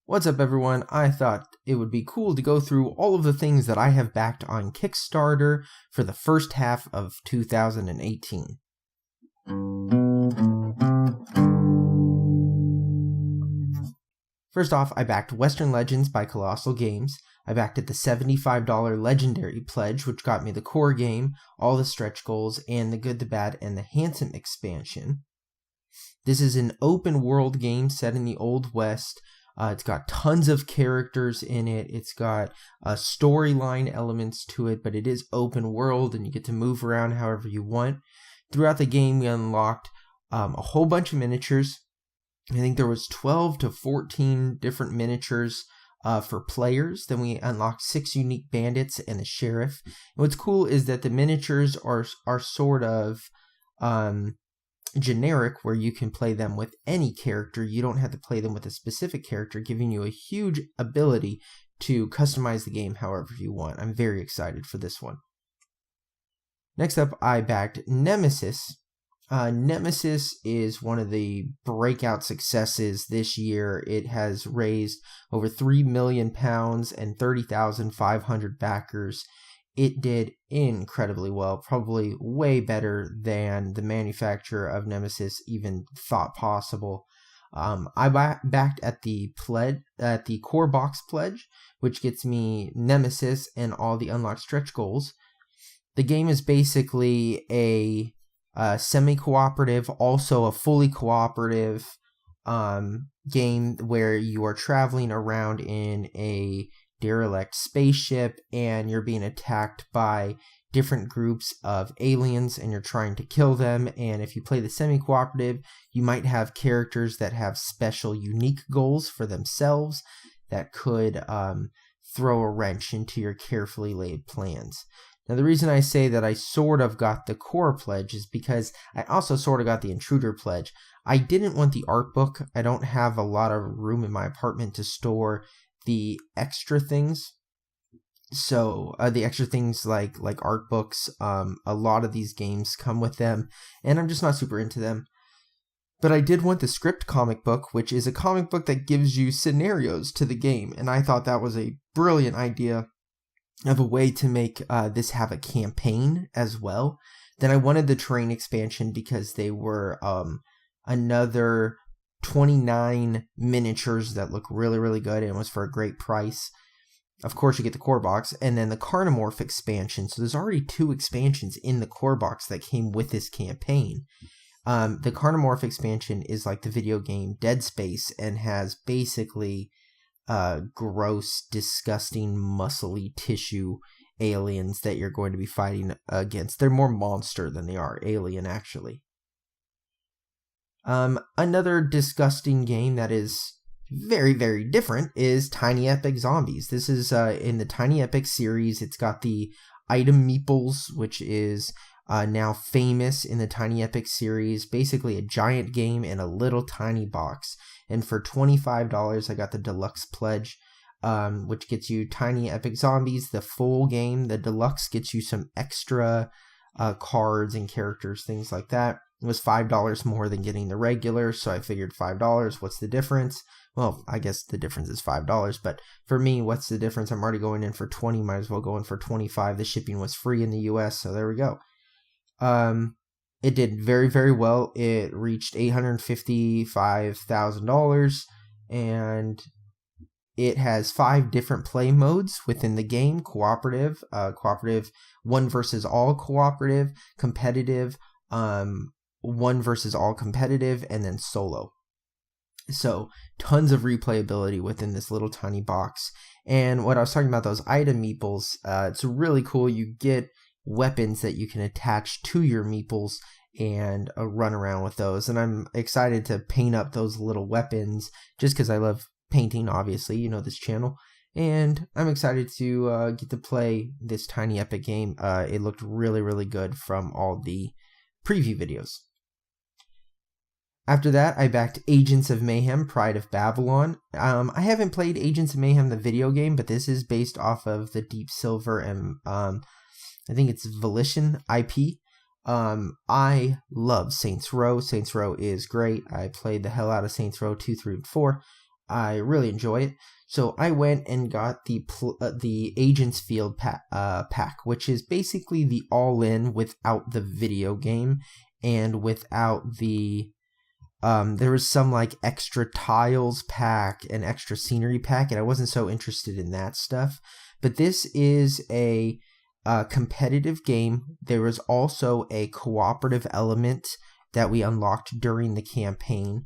What's up, everyone? I thought it would be cool to go through all of the things that I have backed on Kickstarter for the first half of 2018. First off, I backed Western Legends by Colossal Games. I backed at the $75 Legendary Pledge, which got me the core game, all the stretch goals, and the Good, the Bad, and the Handsome expansion. This is an open world game set in the Old West. It's got tons of characters in it. It's got storyline elements to it, but it is open world and you get to move around however you want. Throughout the game, we unlocked a whole bunch of miniatures. I think there was 12 to 14 different miniatures for players. Then we unlocked 6 unique bandits and a sheriff. And what's cool is that the miniatures are sort of generic, where you can play them with any character. You don't have to play them with a specific character, giving you a huge ability to customize the game however you want. I'm very excited for this one. Next up, I backed Nemesis. Nemesis is one of the breakout successes this year. It has raised over £3 million and 30,500 backers. It did incredibly well, probably way better than the manufacturer of Nemesis even thought possible. I backed at the core box pledge, which gets me Nemesis and all the unlocked stretch goals. The game is basically a semi-cooperative, also a fully cooperative game where you are traveling around in a derelict spaceship and you're being attacked by different groups of aliens and you're trying to kill them. And if you play the semi-cooperative, you might have characters that have special unique goals for themselves that could throw a wrench into your carefully laid plans. Now, the reason I say that I sort of got the core pledge is because I also sort of got the intruder pledge. I didn't want the art book. I don't have a lot of room in my apartment to store the extra things. So the extra things like art books, a lot of these games come with them, and I'm just not super into them. But I did want the script comic book, which is a comic book that gives you scenarios to the game, and I thought that was a brilliant idea of a way to make this have a campaign as well. Then I wanted the terrain expansion because they were another 29 miniatures that look really, really good, and it was for a great price. Of course, you get the core box, and then the Carnomorph expansion. So there's already 2 expansions in the core box that came with this campaign. The Carnomorph expansion is like the video game Dead Space and has basically gross, disgusting, muscly tissue aliens that you're going to be fighting against. They're more monster than they are alien, actually. Another disgusting game that is very, very different is Tiny Epic Zombies. This is in the Tiny Epic series. It's got the item meeples, which is now famous in the Tiny Epic series. Basically a giant game in a little tiny box. And for $25, I got the deluxe pledge, which gets you Tiny Epic Zombies, the full game. The deluxe gets you some extra cards and characters, things like that. It was $5 more than getting the regular, so I figured $5, what's the difference? Well, I guess the difference is $5, but for me, what's the difference? I'm already going in for $20, might as well go in for $25. The shipping was free in the US, so there we go. It did very, very well. It reached $855,000, and it has 5 different play modes within the game: cooperative, cooperative, 1 versus all cooperative, competitive, 1 versus all competitive, and then solo. So tons of replayability within this little tiny box. And what I was talking about, those item meeples, it's really cool. You get weapons that you can attach to your meeples and run around with those. And I'm excited to paint up those little weapons just because I love painting, obviously, you know, this channel. And I'm excited to get to play this Tiny Epic game. It looked really, really good from all the preview videos. After that, I backed Agents of Mayhem, Pride of Babylon. I haven't played Agents of Mayhem, the video game, but this is based off of the Deep Silver and I think it's Volition IP. I love Saints Row. Saints Row is great. I played the hell out of Saints Row 2, 3, and 4. I really enjoy it. So I went and got the Agents Field pack, which is basically the all-in without the video game and without the there was some like extra tiles pack and extra scenery pack, and I wasn't so interested in that stuff. But this is a competitive game. There was also a cooperative element that we unlocked during the campaign,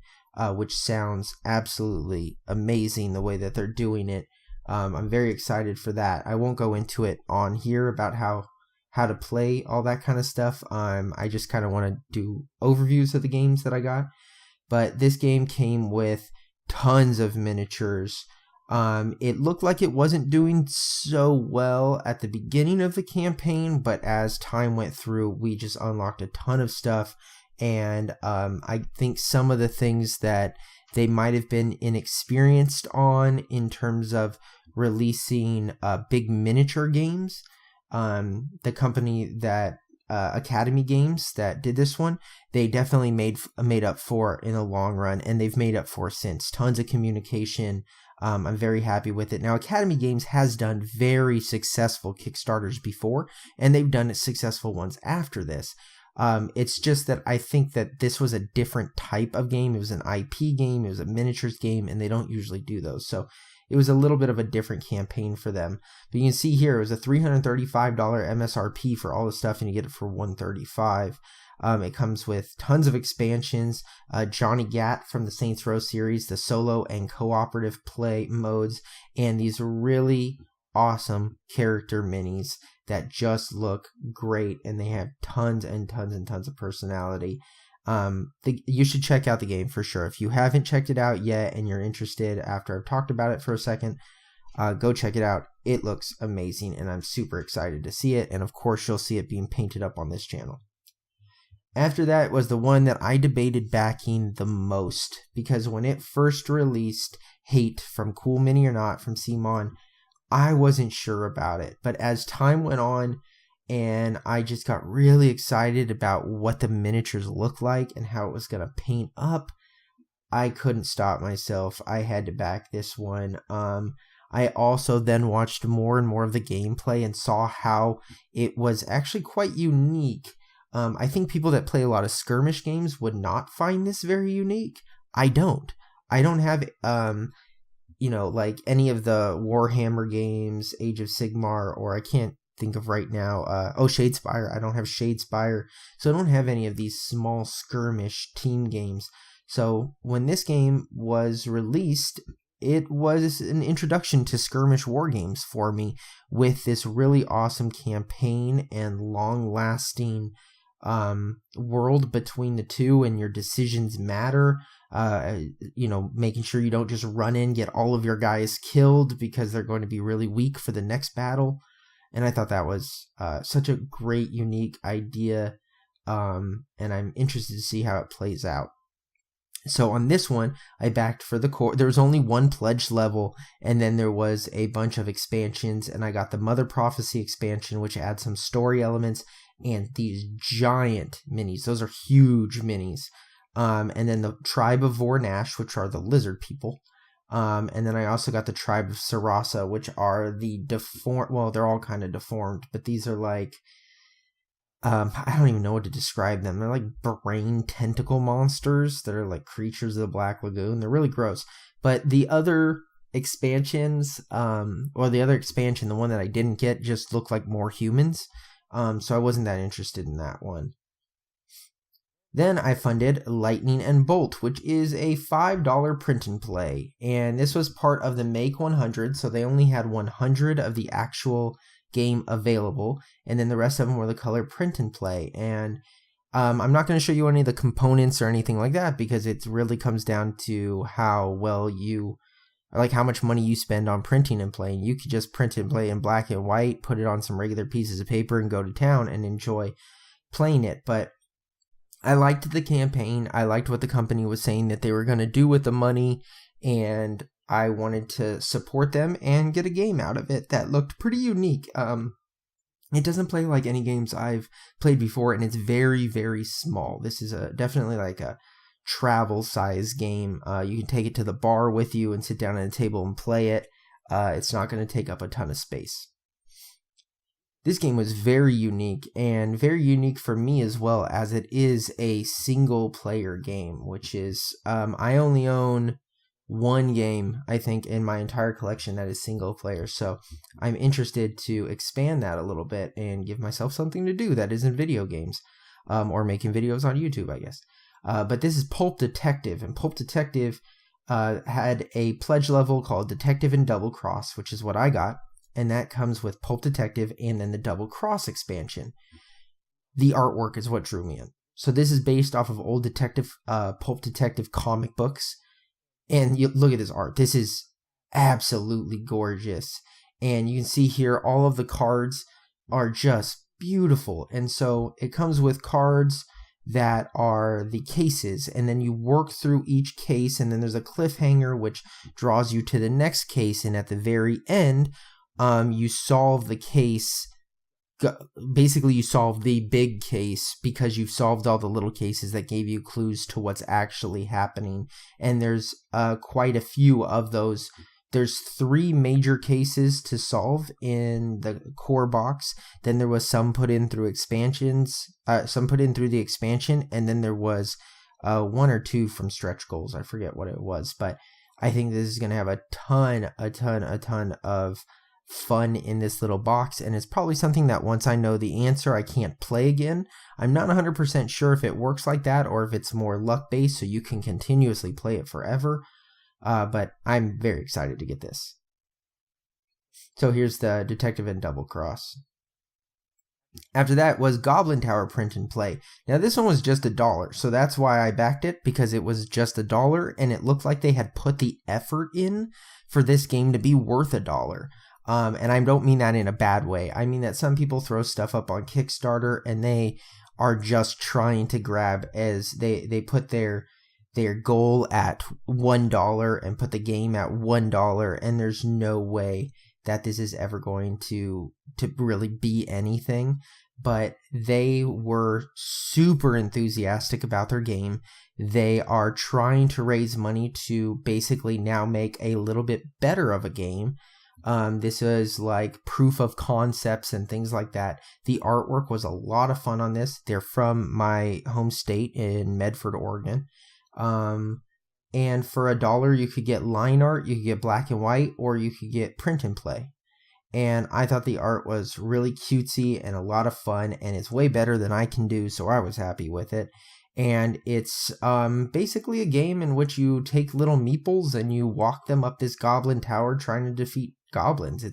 which sounds absolutely amazing the way that they're doing it. I'm very excited for that. I won't go into it on here about how to play all that kind of stuff. I just kind of want to do overviews of the games that I got. But this game came with tons of miniatures. It looked like it wasn't doing so well at the beginning of the campaign, but as time went through, we just unlocked a ton of stuff. And I think some of the things that they might have been inexperienced on in terms of releasing big miniature games, the company that Academy Games that did this one, they definitely made up for in the long run, and they've made up for since. Tons of communication. I'm very happy with it. Now, Academy Games has done very successful Kickstarters before, and they've done successful ones after this. It's just that I think that this was a different type of game. It was an IP game, it was a miniatures game, and they don't usually do those. So it was a little bit of a different campaign for them. But you can see here, it was a $335 MSRP for all the stuff, and you get it for $135. It comes with tons of expansions, Johnny Gat from the Saints Row series, the solo and cooperative play modes, and these really awesome character minis that just look great, and they have tons and tons and tons of personality. You should check out the game for sure. If you haven't checked it out yet and you're interested after I've talked about it for a second, go check it out. It looks amazing, and I'm super excited to see it, and of course you'll see it being painted up on this channel. After that was the one that I debated backing the most, because when it first released, Hate from Cool Mini or Not from CMON, I wasn't sure about it. But as time went on, and I just got really excited about what the miniatures looked like and how it was going to paint up, I couldn't stop myself. I had to back this one. I also then watched more and more of the gameplay and saw how it was actually quite unique. I think people that play a lot of skirmish games would not find this very unique. I don't have, like any of the Warhammer games, Age of Sigmar, or I can't think of right now, Shadespire. I don't have Shadespire, so I don't have any of these small skirmish team games. So when this game was released, it was an introduction to skirmish war games for me, with this really awesome campaign and long-lasting world between the two, and your decisions matter. Making sure you don't just run in, get all of your guys killed because they're going to be really weak for the next battle. And I thought that was such a great, unique idea, and I'm interested to see how it plays out. So on this one, I backed for the core. There was only one pledge level, and then there was a bunch of expansions, and I got the Mother Prophecy expansion, which adds some story elements, and these giant minis. Those are huge minis. And then the Tribe of Vornash, which are the lizard people. And then I also got the Tribe of Sarasa, which are the deformed, well, they're all kind of deformed, but these are like, I don't even know what to describe them. They're like brain tentacle monsters that are like creatures of the Black Lagoon. They're really gross. But the other expansions, the one that I didn't get, just looked like more humans. So I wasn't that interested in that one. Then I funded Lightning and Bolt, which is a $5 print and play. And this was part of the Make 100, so they only had 100 of the actual game available, and then the rest of them were the color print and play. And I'm not going to show you any of the components or anything like that, because it really comes down to how well you, like how much money you spend on printing and playing. You could just print and play in black and white, put it on some regular pieces of paper, and go to town and enjoy playing it. But I liked the campaign. I liked what the company was saying that they were going to do with the money, and I wanted to support them and get a game out of it that looked pretty unique. It doesn't play like any games I've played before, and it's very, very small. This is definitely like a travel size game. You can take it to the bar with you and sit down at a table and play it. It's not going to take up a ton of space. This game was very unique, and very unique for me as well, as it is a single player game, which is, I only own one game, I think, in my entire collection that is single player. So I'm interested to expand that a little bit and give myself something to do that isn't video games, or making videos on YouTube, I guess. But this is Pulp Detective, and Pulp Detective had a pledge level called Detective and Double Cross, which is what I got. And that comes with Pulp Detective and then the Double Cross expansion. The artwork is what drew me in. So this is based off of old Pulp Detective comic books. And you look at this art. This is absolutely gorgeous. And you can see here all of the cards are just beautiful. And so it comes with cards that are the cases, and then you work through each case, and then there's a cliffhanger which draws you to the next case, and at the very end, you solve the case. Basically, you solve the big case because you've solved all the little cases that gave you clues to what's actually happening. And there's quite a few of those. There's 3 major cases to solve in the core box. Then there was some put in through expansions, some put in through the expansion, and then there was 1 or 2 from stretch goals. I forget what it was, but I think this is going to have a ton of fun in this little box, and it's probably something that once I know the answer, I can't play again. I'm not 100% sure if it works like that or if it's more luck-based, so you can continuously play it forever, but I'm very excited to get this. So here's the Detective and Double Cross. After that was Goblin Tower Print and Play. Now this one was just $1, so that's why I backed it, because it was just $1, and it looked like they had put the effort in for this game to be worth $1. And I don't mean that in a bad way. I mean that some people throw stuff up on Kickstarter and they are just trying to grab, as they put their goal at $1 and put the game at $1, and there's no way that this is ever going to really be anything. But they were super enthusiastic about their game. They are trying to raise money to basically now make a little bit better of a game. This is like proof of concepts and things like that. The artwork was a lot of fun on this. They're from my home state in Medford, Oregon. And for $1, you could get line art, you could get black and white, or you could get print and play. And I thought the art was really cutesy and a lot of fun, and it's way better than I can do, so I was happy with it. And it's basically a game in which you take little meeples and you walk them up this goblin tower trying to defeat goblins.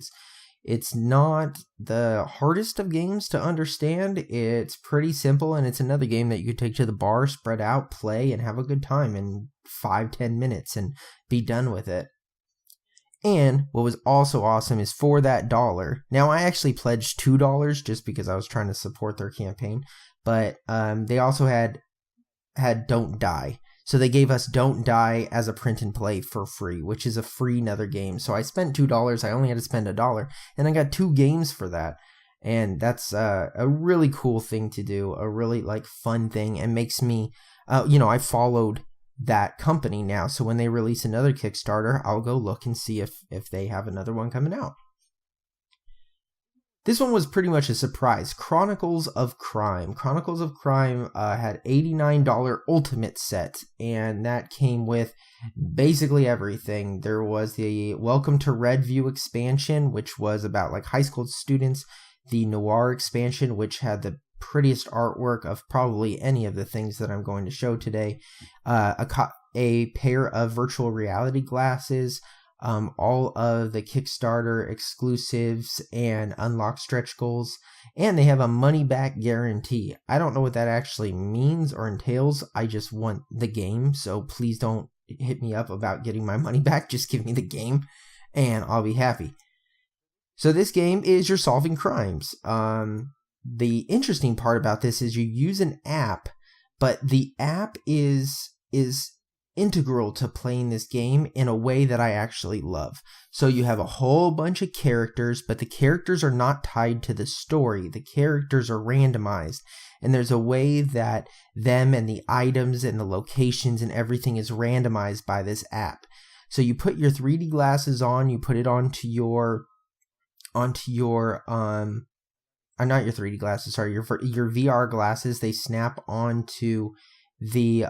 It's not the hardest of games to understand. It's pretty simple, and it's another game that you could take to the bar, spread out, play, and have a good time in 5-10 minutes and be done with it. And what was also awesome is for that $1, now I actually pledged $2 just because I was trying to support their campaign, but they also had Don't Die. So they gave us Don't Die as a print and play for free, which is a free another game. So I spent $2. I only had to spend $1, and I got 2 games for that. And that's a really cool thing to do, a really fun thing, and makes me, I followed that company now. So when they release another Kickstarter, I'll go look and see if they have another one coming out. This one was pretty much a surprise. Chronicles of Crime. Chronicles of Crime had $89 Ultimate Set, and that came with basically everything. There was the Welcome to Redview expansion, which was about high school students. The Noir expansion, which had the prettiest artwork of probably any of the things that I'm going to show today. A pair of virtual reality glasses. All of the Kickstarter exclusives and unlock stretch goals, and they have a money back guarantee. I don't know what that actually means or entails. I just want the game, so please don't hit me up about getting my money back. Just give me the game and I'll be happy. So this game is you're solving crimes. The interesting part about this is you use an app, but the app is integral to playing this game in a way that I actually love. So you have a whole bunch of characters, but the characters are not tied to the story. The characters are randomized, and there's a way that them and the items and the locations and everything is randomized by this app. So you put your 3D glasses on, you put it onto your not your 3D glasses, sorry, your VR glasses. They snap onto the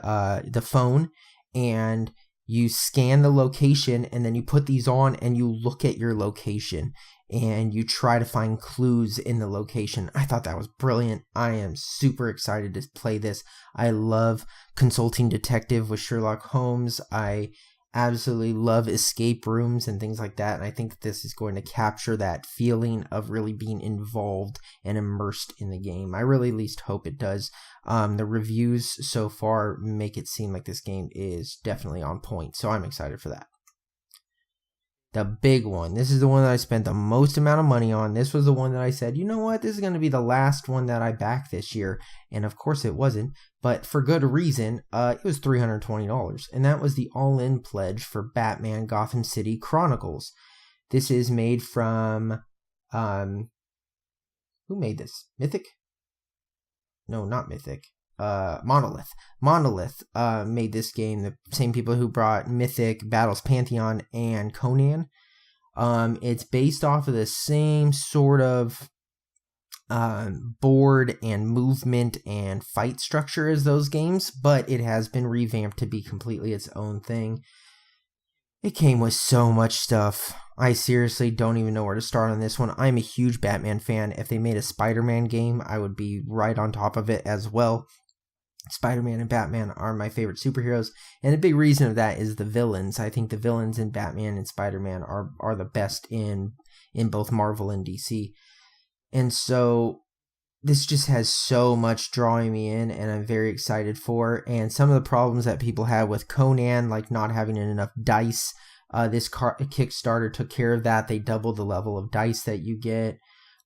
phone, and you scan the location, and then you put these on and you look at your location and you try to find clues in the location. I thought that was brilliant. I am super excited to play this. I love consulting detective with Sherlock Holmes. I absolutely love escape rooms and things like that, and I think this is going to capture that feeling of really being involved and immersed in the game. I really at least hope it does. The reviews so far make it seem like this game is definitely on point, so I'm excited for that. The big one. This is the one that I spent the most amount of money on. This was the one that I said, you know what, this is going to be the last one that I back this year. And of course it wasn't, but for good reason. It was $320, and that was the all-in pledge for Batman Gotham City Chronicles. This is made from, who made this? Mythic? No, not Mythic. Monolith. Monolith made this game, the same people who brought Mythic, Battles Pantheon, and Conan. It's based off of the same sort of board and movement and fight structure as those games, but it has been revamped to be completely its own thing. It came with so much stuff. I seriously don't even know where to start on this one. I'm a huge Batman fan. If they made a Spider-Man game, I would be right on top of it as well. Spider-Man and Batman are my favorite superheroes, and a big reason of that is the villains. I think the villains in Batman and Spider-Man are the best in both Marvel and DC. And so this just has so much drawing me in, and I'm very excited for. And some of the problems that people had with Conan, like not having enough dice, this Kickstarter took care of that. They doubled the level of dice that you get.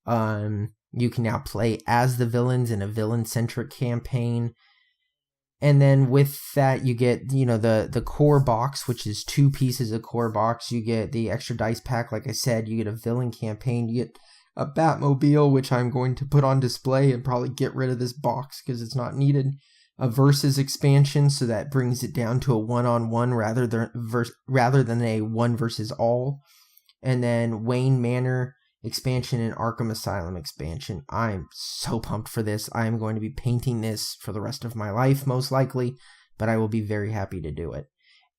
You can now play as the villains in a villain-centric campaign. And then with that, you get, the core box, which is 2 pieces of core box. You get the extra dice pack, like I said. You get a villain campaign. You get a Batmobile, which I'm going to put on display and probably get rid of this box because it's not needed. A versus expansion, so that brings it down to a one-on-one rather than a one versus all. And then Wayne Manor expansion and Arkham Asylum expansion. I'm so pumped for this. I am going to be painting this for the rest of my life, most likely, but I will be very happy to do it.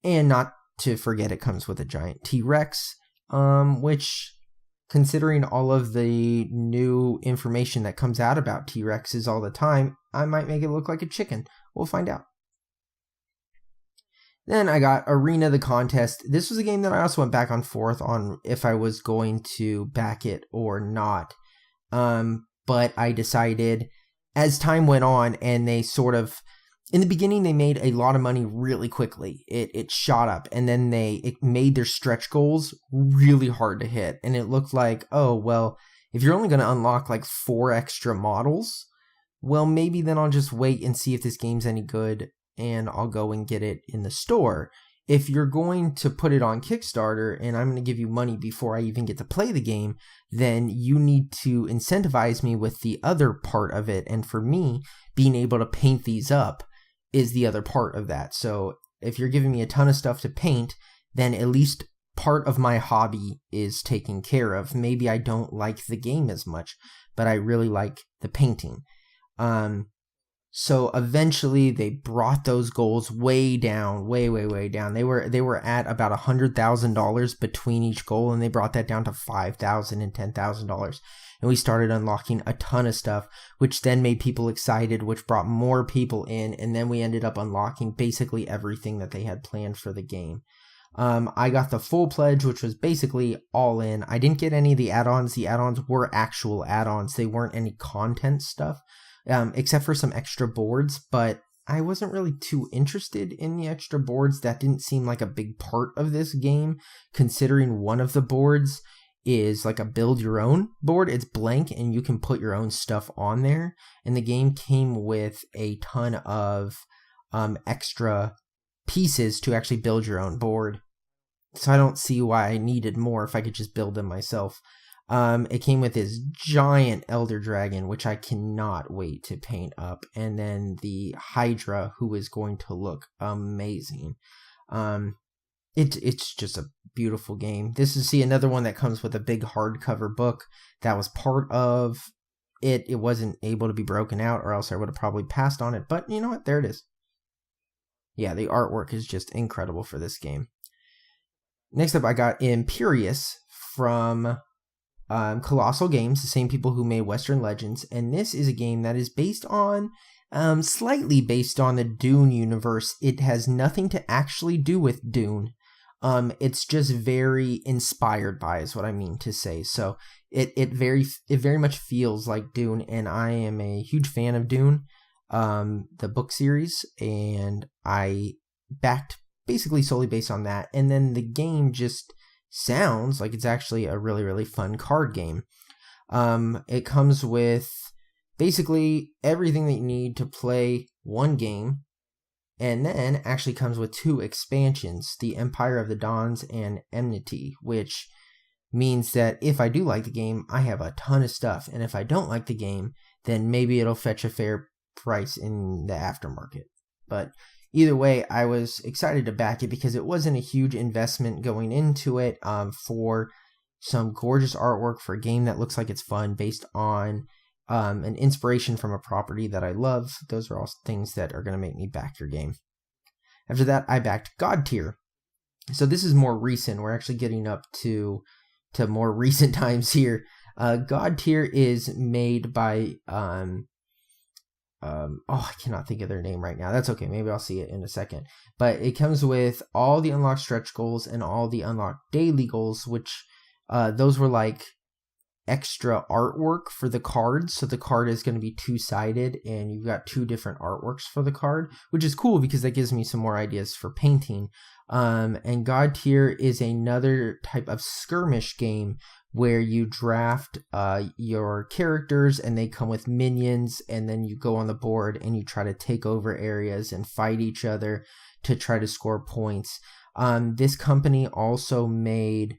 And not to forget, it comes with a giant T-Rex, which, considering all of the new information that comes out about T-Rexes all the time, I might make it look like a chicken. We'll find out. Then I got Arena the Contest. This was a game that I also went back and forth on if I was going to back it or not. But I decided as time went on, and they sort of, in the beginning, they made a lot of money really quickly. It shot up, and then it made their stretch goals really hard to hit. And it looked like, oh, well, if you're only going to unlock like 4 extra models, well, maybe then I'll just wait and see if this game's any good, and I'll go and get it in the store. If you're going to put it on Kickstarter, and I'm going to give you money before I even get to play the game, then you need to incentivize me with the other part of it. And for me, being able to paint these up is the other part of that. So if you're giving me a ton of stuff to paint, then at least part of my hobby is taken care of. Maybe I don't like the game as much, but I really like the painting. So eventually they brought those goals way down, way down. They were at about $100,000 between each goal, and they brought that down to $5,000 and $10,000. And we started unlocking a ton of stuff, which then made people excited, which brought more people in, and then we ended up unlocking basically everything that they had planned for the game. I got the full pledge, which was basically all in. I didn't get any of the add-ons. The add-ons were actual add-ons. They weren't any content stuff. Except for some extra boards, but I wasn't really too interested in the extra boards. That didn't seem like a big part of this game, considering one of the boards is like a build your own board. It's blank and you can put your own stuff on there, and the game came with a ton of extra pieces to actually build your own board. So I don't see why I needed more if I could just build them myself. It came with this giant Elder Dragon, which I cannot wait to paint up. And then the Hydra, who is going to look amazing. It's just a beautiful game. This is another one that comes with a big hardcover book that was part of it. It wasn't able to be broken out, or else I would have probably passed on it. But you know what? There it is. Yeah, the artwork is just incredible for this game. Next up, I got Imperious from Colossal Games, the same people who made Western Legends, and this is a game that is based on, slightly based on the Dune universe. It has nothing to actually do with Dune. It's just very inspired by, is what I mean to say. So it very much feels like Dune, and I am a huge fan of Dune, the book series, and I backed basically solely based on that. And then the game just sounds like it's actually a really, really fun card game. It comes with basically everything that you need to play one game, and then actually comes with 2 expansions, the Empire of the Dawns and Enmity, which means that if I do like the game, I have a ton of stuff, and if I don't like the game, then maybe it'll fetch a fair price in the aftermarket. But either way, I was excited to back it because it wasn't a huge investment going into it, for some gorgeous artwork for a game that looks like it's fun based on an inspiration from a property that I love. Those are all things that are going to make me back your game. After that, I backed God Tier. So this is more recent. We're actually getting up to more recent times here. God Tier is made by I cannot think of their name right now. That's okay. Maybe I'll see it in a second. But it comes with all the unlocked stretch goals and all the unlocked daily goals, which those were like extra artwork for the cards. So the card is going to be 2-sided, and you've got 2 different artworks for the card, which is cool because that gives me some more ideas for painting. And God Tier is another type of skirmish game where you draft your characters, and they come with minions, and then you go on the board and you try to take over areas and fight each other to try to score points. This company also made,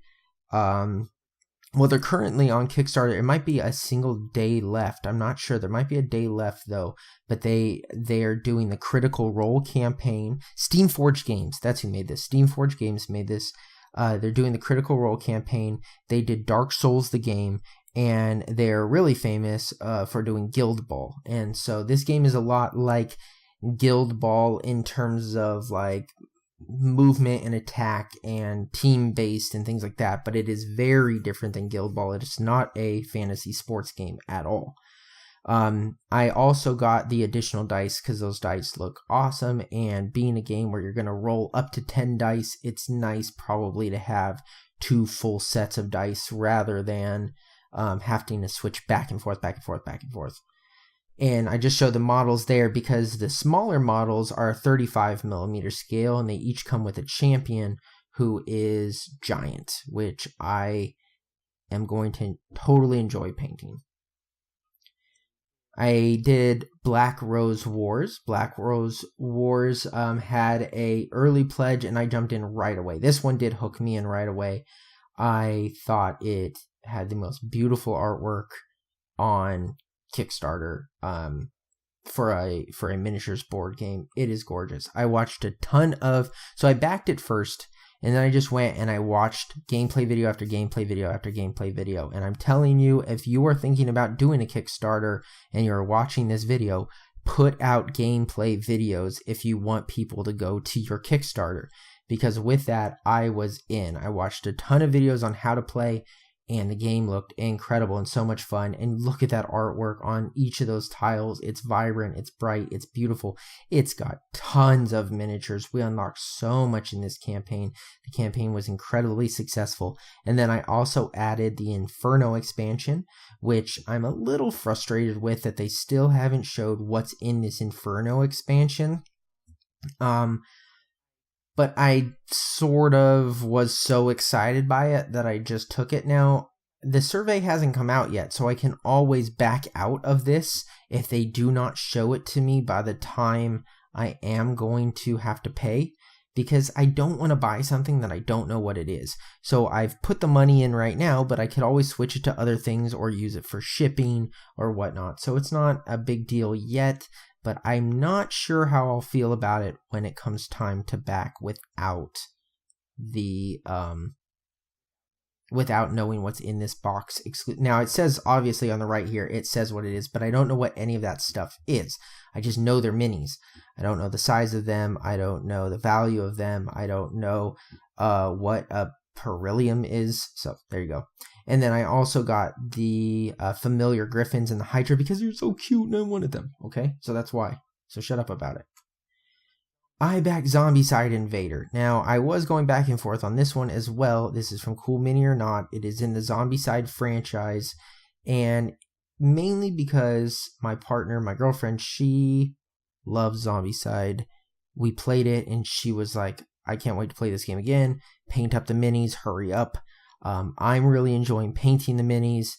well, they're currently on Kickstarter. It might be a single day left. I'm not sure. There might be a day left though, but they are doing the Critical Role campaign. Steamforged Games, that's who made this. Steamforged Games made this. They're doing the Critical Role campaign. They did Dark Souls the game, and they're really famous for doing Guild Ball. And so this game is a lot like Guild Ball in terms of like movement and attack and team based and things like that, but it is very different than Guild Ball. It is not a fantasy sports game at all. I also got the additional dice because those dice look awesome, and being a game where you're going to roll up to 10 dice, it's nice probably to have 2 full sets of dice rather than having to switch back and forth. And I just showed the models there because the smaller models are 35mm scale, and they each come with a champion who is giant, which I am going to totally enjoy painting. I did Black Rose Wars. Black Rose Wars had a early pledge, and I jumped in right away. This one did hook me in right away. I thought it had the most beautiful artwork on Kickstarter for a miniatures board game. It is gorgeous. I watched a ton of, so I backed it first, and then I just went and I watched gameplay video after gameplay video after gameplay video. And I'm telling you, if you are thinking about doing a Kickstarter and you're watching this video, put out gameplay videos if you want people to go to your Kickstarter. Because with that, I was in. I watched a ton of videos on how to play, and the game looked incredible and so much fun. And look at that artwork on each of those tiles. It's vibrant, it's bright, it's beautiful. It's got tons of miniatures. We unlocked so much in this campaign. The campaign was incredibly successful. And then I also added the Inferno expansion, which I'm a little frustrated with that they still haven't showed what's in this Inferno expansion. But I sort of was so excited by it that I just took it. Now, the survey hasn't come out yet, so I can always back out of this if they do not show it to me by the time I am going to have to pay. because I don't want to buy something that I don't know what it is. So I've put the money in right now, but I could always switch it to other things or use it for shipping or whatnot. So it's not a big deal yet, but I'm not sure how I'll feel about it when it comes time to back without the without knowing what's in this box. Now it says, obviously on the right here, it says what it is, but I don't know what any of that stuff is. I just know they're minis. I don't know the size of them. I don't know the value of them. I don't know what a beryllium is. So there you go. And then I also got the familiar griffins and the hydra because they're so cute and I wanted them. Okay, so that's why. So shut up about it. I back Zombicide Invader. Now, I was going back and forth on this one as well. This is from Cool Mini or Not. It is in the Zombicide franchise. And mainly because my partner, my girlfriend, she loves Zombicide. We played it and she was like, I can't wait to play this game again. Paint up the minis, hurry up. I'm really enjoying painting the minis.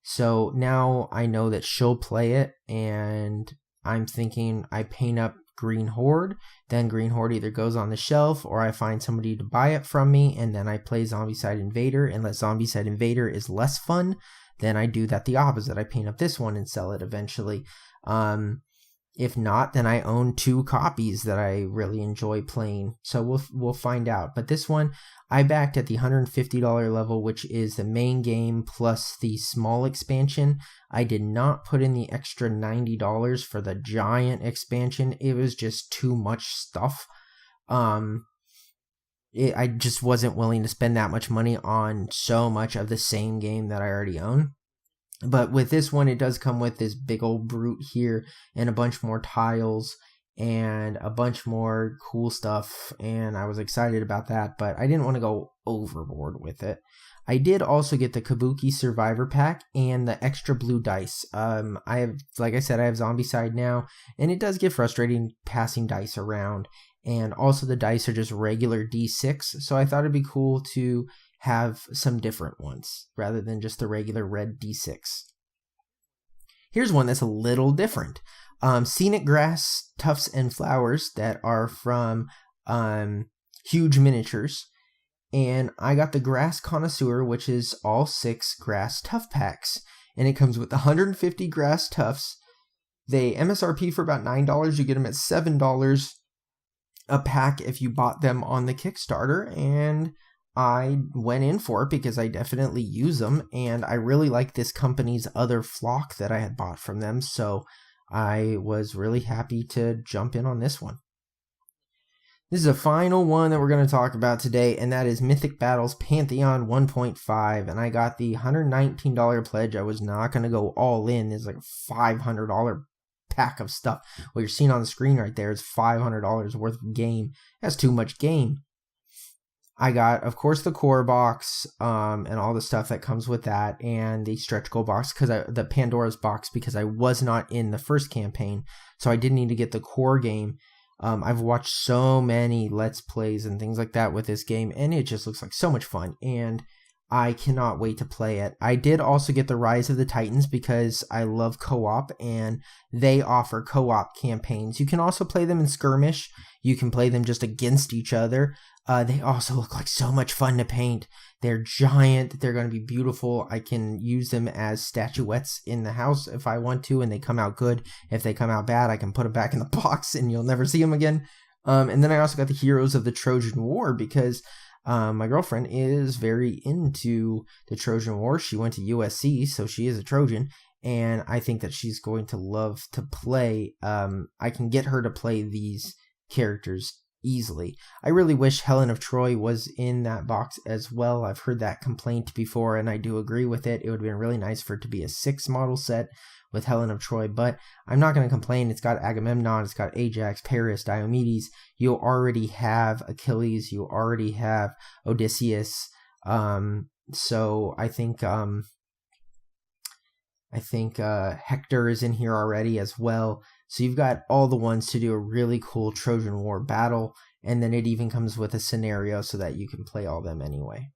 So now I know that she'll play it. And I'm thinking I paint up Green Horde, then Green Horde either goes on the shelf or I find somebody to buy it from me, and then I play Zombicide Invader. Unless Zombicide Invader is less fun, then I do that the opposite. I paint up this one and sell it eventually. If not, then I own 2 copies that I really enjoy playing. So we'll find out. But this one I backed at the $150 level, which is the main game plus the small expansion. I did not put in the extra $90 for the giant expansion. It was just too much stuff. I just wasn't willing to spend that much money on so much of the same game that I already own. But with this one, it does come with this big old brute here and a bunch more tiles and a bunch more cool stuff. And I was excited about that, but I didn't want to go overboard with it. I did also get the Kabuki Survivor Pack and the extra blue dice. I have, like I said, I have Zombicide now, and it does get frustrating passing dice around. And also the dice are just regular D6, so I thought it'd be cool to have some different ones rather than just the regular red D6. Here's one that's a little different. Scenic Grass, Tufts, and Flowers that are from Huge Miniatures. And I got the Grass Connoisseur, which is all 6 grass tuft packs. And it comes with 150 grass tufts. They MSRP for about $9. You get them at $7 a pack if you bought them on the Kickstarter. And I went in for it because I definitely use them, and I really like this company's other flock that I had bought from them, so I was really happy to jump in on this one. This is a final one that we're going to talk about today, and that is Mythic Battles Pantheon 1.5, and I got the $119 pledge. I was not going to go all in. There's like a $500 pack of stuff. What you're seeing on the screen right there is $500 worth of game. That's too much game. I got, of course, the core box and all the stuff that comes with that, and the stretch goal box, the Pandora's box, because I was not in the first campaign, so I didn't need to get the core game. I've watched so many Let's Plays and things like that with this game, and it just looks like so much fun, and I cannot wait to play it. I did also get the Rise of the Titans because I love co-op, and they offer co-op campaigns. You can also play them in skirmish. You can play them just against each other. They also look like so much fun to paint. They're giant. They're going to be beautiful. I can use them as statuettes in the house if I want to, and they come out good. If they come out bad, I can put them back in the box, and you'll never see them again. And then I also got the Heroes of the Trojan War because my girlfriend is very into the Trojan War. She went to USC, so she is a Trojan, and I think that she's going to love to play. I can get her to play these characters easily. I really wish Helen of Troy was in that box as well. I've heard that complaint before, and I do agree with it. It would have been really nice for it to be a 6 model set with Helen of Troy, but I'm not going to complain. It's got Agamemnon, it's got Ajax, Paris, Diomedes. You already have Achilles, you already have Odysseus. So I think Hector is in here already as well. So you've got all the ones to do a really cool Trojan War battle, and then it even comes with a scenario so that you can play all them anyway.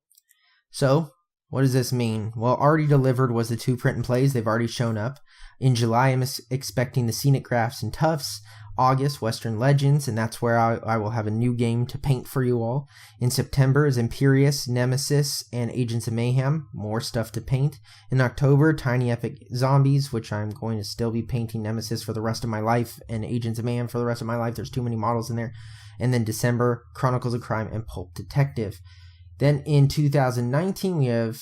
So What does this mean? Well, already delivered was the 2 print and plays. They've already shown up. In July, I'm expecting the Scenic Graphs and Tufts. August, Western Legends, and that's where I will have a new game to paint for you all. In September is Imperius, Nemesis, and Agents of Mayhem. More stuff to paint. In October, Tiny Epic Zombies, which I'm going to still be painting Nemesis for the rest of my life, and Agents of Mayhem for the rest of my life. There's too many models in there. And then December, Chronicles of Crime and Pulp Detective. Then in 2019, we have,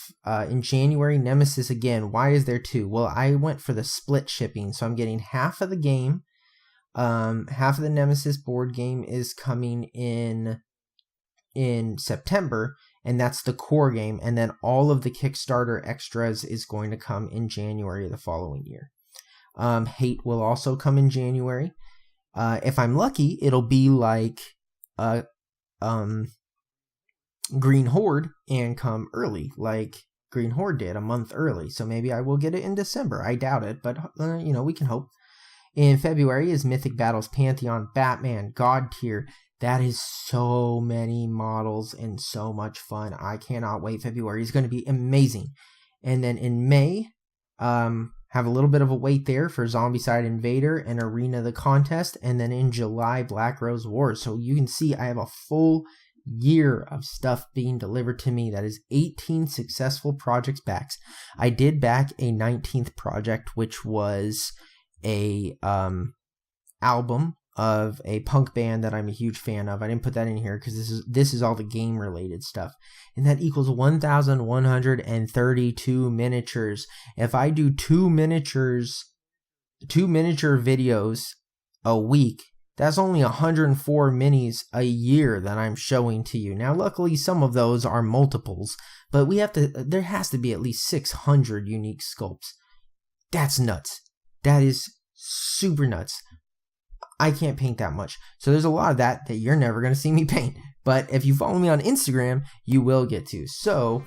in January, Nemesis again. Why is there 2? Well, I went for the split shipping, so I'm getting half of the game. Half of the Nemesis board game is coming in September, and that's the core game, and then all of the Kickstarter extras is going to come in January of the following year. Hate will also come in January. If I'm lucky, it'll be like Green Horde and come early, like Green Horde did, a month early. So maybe I will get it in December. I doubt it, but we can hope. In February is Mythic Battles Pantheon, Batman, God Tier. That is so many models and so much fun. I cannot wait. February is going to be amazing. And then in May, have a little bit of a wait there for Zombicide Invader and Arena the Contest. And then in July, Black Rose Wars. So you can see I have a full year of stuff being delivered to me. That is 18 successful projects backs. I did back a 19th project, which was a album of a punk band that I'm a huge fan of. I didn't put that in here because this is all the game related stuff, and that equals 1,132 miniatures. If I do two miniature videos a week, that's only 104 minis a year that I'm showing to you. Now, luckily, some of those are multiples, but there has to be at least 600 unique sculpts. That's nuts. That is super nuts. I can't paint that much. So there's a lot of that you're never going to see me paint. But if you follow me on Instagram, you will get to. So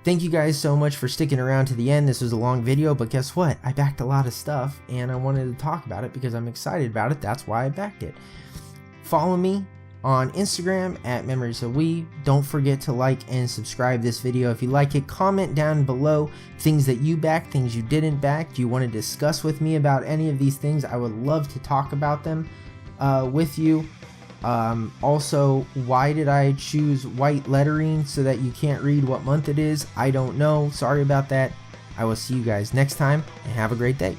thank you guys so much for sticking around to the end. This was a long video, but guess what? I backed a lot of stuff and I wanted to talk about it because I'm excited about it. That's why I backed it. Follow me on Instagram at MemoriesofWe. Don't forget to like and subscribe this video if you like it. Comment down below things that you backed, things you didn't back. Do you want to discuss with me about any of these things? I would love to talk about them with you. Also, why did I choose white lettering so that you can't read what month it is? I don't know. Sorry about that. I will see you guys next time and have a great day.